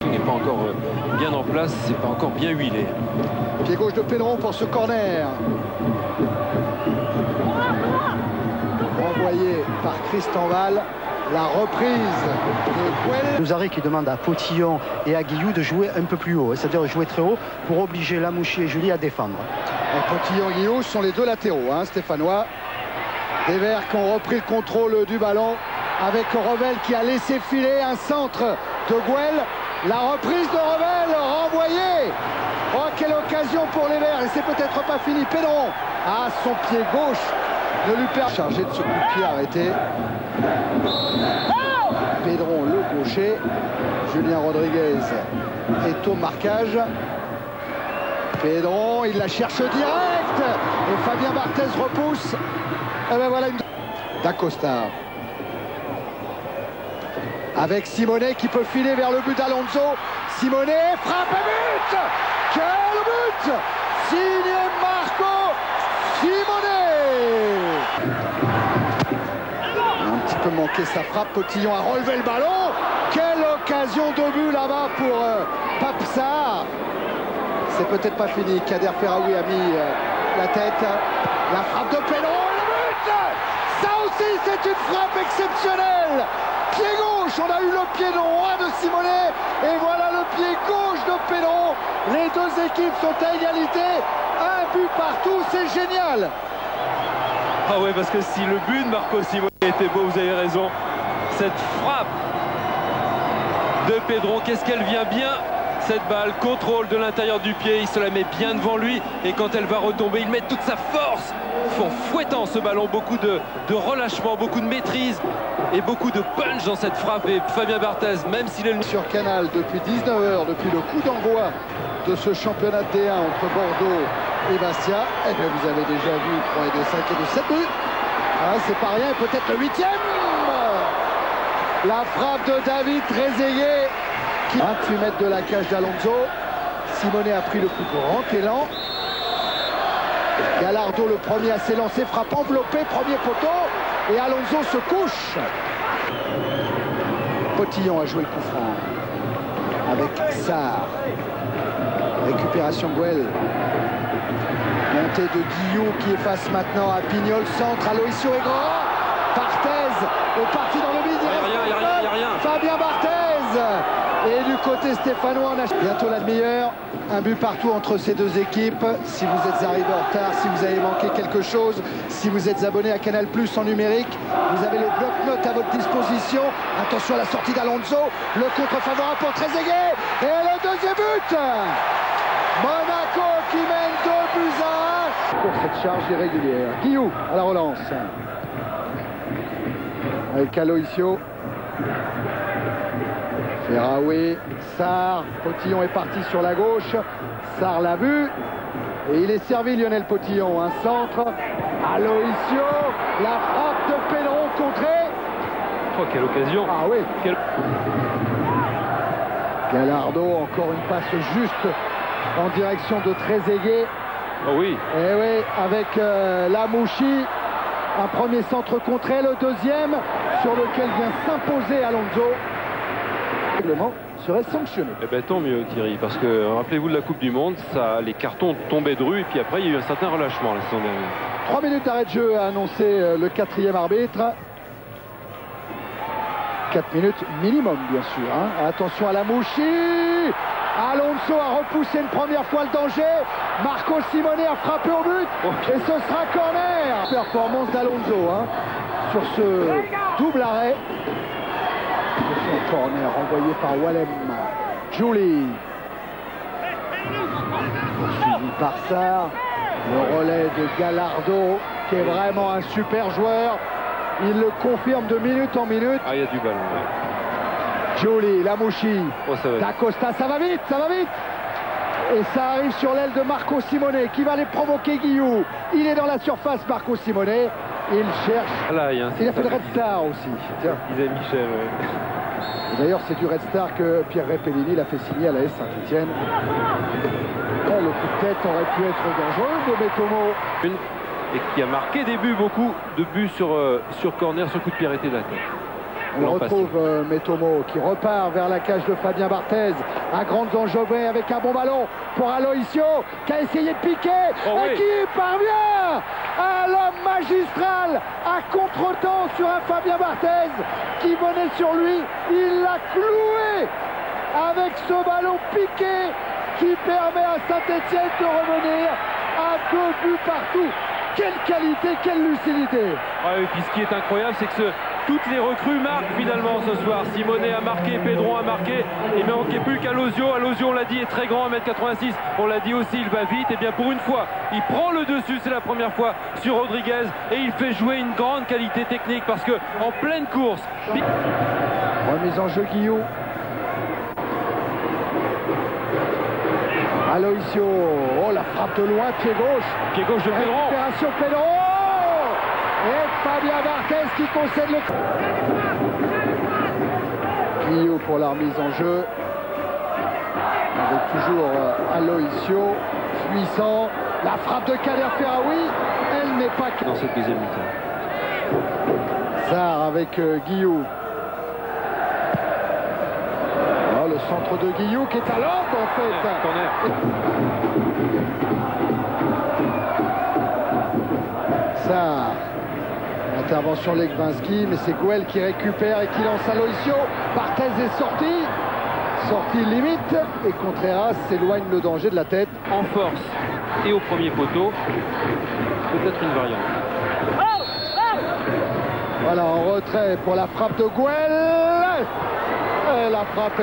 Il n'est pas encore bien en place, c'est pas encore bien huilé. Pied gauche de Pedron pour ce corner. Envoyé par Christian Val. La reprise de Gouel. Louzaré qui demande à Potillon et à Guillou de jouer un peu plus haut, c'est-à-dire jouer très haut pour obliger Lamouchi et Julie à défendre. Et Potillon et Guillou sont les deux latéraux, stéphanois. Des Verts qui ont repris le contrôle du ballon avec Revel qui a laissé filer un centre de Gouel. La reprise de Revel renvoyée. Oh, quelle occasion pour les Verts, et c'est peut-être pas fini. Pedron à son pied gauche ne lui permet chargé de ce coup de pied arrêté. Pedron le gaucher, Julien Rodriguez est au marquage. Pedron, il la cherche direct et Fabien Barthez repousse. Et ben voilà une d'Acosta. Avec Simonet qui peut filer vers le but d'Alonso. Simonet frappe à but. Quel but! Signé Marco Simonet. Peut manquer sa frappe, Potillon a relevé le ballon. Quelle occasion de but là-bas pour Pape Sarr. C'est peut-être pas fini. Kader Ferraoui a mis la tête. La frappe de Pedron, le but. Ça aussi c'est une frappe exceptionnelle. Pied gauche, on a eu le pied droit de Simonet et voilà le pied gauche de Pedron. Les deux équipes sont à égalité. Un but partout, c'est génial. Ah ouais, parce que si le but de Marco Simonet était beau, vous avez raison. Cette frappe de Pedron, qu'est-ce qu'elle vient bien, cette balle, contrôle de l'intérieur du pied, il se la met bien devant lui et quand elle va retomber, il met toute sa force en fouettant ce ballon, beaucoup de relâchement, beaucoup de maîtrise et beaucoup de punch dans cette frappe. Et Fabien Barthez, même s'il est sur Canal depuis 19h, depuis le coup d'envoi de ce championnat de D1 entre Bordeaux et Bastia, et bien vous avez déjà vu 3 et 2, 5 et 2, 7 buts. Ah, c'est pas rien, peut-être le 8e. La frappe de David Trezeguet. 28 mètres de la cage d'Alonso. Simonet a pris le plus grand élan. Gallardo le premier à s'élancer, frappe enveloppée, premier poteau. Et Alonso se couche. Potillon a joué le coup franc. Avec Sarr. Récupération Gouel. Montée de Guillou qui efface maintenant à Pignol, centre, Aloïsio est grand. Barthez est parti dans le vide. Il n'y a rien. Fabien Barthez. Et du côté stéphanois, on a bientôt la demi-heure. Un but partout entre ces deux équipes. Si vous êtes arrivé en retard, si vous avez manqué quelque chose, si vous êtes abonné à Canal+ en numérique, vous avez le bloc-notes à votre disposition. Attention à la sortie d'Alonso. Le contre favorable pour Trezeguet. Et le deuxième but. Monaco qui mène 2 buts à 1 pour cette charge irrégulière. Guillou à la relance. Avec Aloïsio. Ferraoui, Sarr, Potillon est parti sur la gauche. Sarr l'a vu. Et il est servi Lionel Potillon. Un centre. Aloïsio. La frappe de Pedron contrée. Oh, quelle occasion. Ah oui. Gallardo, encore une passe juste en direction de Trezeguet. Oh oui. Et oui, avec Lamouchi. Un premier centre contré, le deuxième sur lequel vient s'imposer Alonso. Le règlement serait sanctionné. Eh ben tant mieux Thierry, parce que rappelez-vous de la Coupe du Monde, les cartons tombaient de rue et puis après il y a eu un certain relâchement la saison dernière. 3 minutes d'arrêt de jeu a annoncé le 4e arbitre. 4 minutes minimum bien sûr. Attention à Lamouchi. Alonso a repoussé une première fois le danger. Marco Simonet a frappé au but. Et ce sera corner. Performance d'Alonso sur ce double arrêt. Corner envoyé par Wallem. Julie. Poursuivi par Sarr. Le relais de Gallardo qui est vraiment un super joueur. Il le confirme de minute en minute. Ah, il y a du ballon. Ouais. Jolie, Lamouchi, D'Acosta, ça va vite, ça va vite. Et ça arrive sur l'aile de Marco Simonet qui va aller provoquer Guillou. Il est dans la surface, Marco Simonet. Il cherche. Là, il a fait le Red Star aussi. Tiens. Il est Michel, ouais. D'ailleurs, c'est du Red Star que Pierre Repellini l'a fait signer à la S Saint-Etienne. Le coup de tête aurait pu être dangereux de Bétomo. Et qui a marqué des buts, beaucoup de buts sur corner, sur coup de pied arrêté de la tête. On retrouve Metomo qui repart vers la cage de Fabien Barthez. Un grand enjeu avec un bon ballon pour Aloisio qui a essayé de piquer et qui parvient à l'homme magistral à contre-temps sur un Fabien Barthez qui venait sur lui. Il l'a cloué avec ce ballon piqué qui permet à Saint-Etienne de revenir à 2 buts partout. Quelle qualité, quelle lucidité! Et puis ce qui est incroyable, c'est que toutes les recrues marquent finalement ce soir. Simonet a marqué, Pedron a marqué, et il ne manquait plus qu'Aloisio. Aloisio, on l'a dit, est très grand, 1m86. On l'a dit aussi, il va vite. Et bien pour une fois, il prend le dessus, c'est la première fois sur Rodriguez, et il fait jouer une grande qualité technique parce que en pleine course. Remise en jeu Guillou. Aloisio, oh la frappe de loin, pied gauche De Pedron. Récupération Pedron. Et Fabien Barthez qui concède le... Guillou pour la remise en jeu. Avec toujours Aloisio, puissant. La frappe de Kader Ferraoui, elle n'est pas... Dans cette deuxième mi-temps. Sarr avec Guillou. Oh, le centre de Guillou qui est à l'ombre en fait. Sarr. Intervention Legwinski, mais c'est Gouel qui récupère et qui lance Aloisio. Barthez est sorti limite, et Contreras s'éloigne le danger de la tête. En force et au premier poteau, peut-être une variante. Voilà, en retrait pour la frappe de Gouel. Et la frappe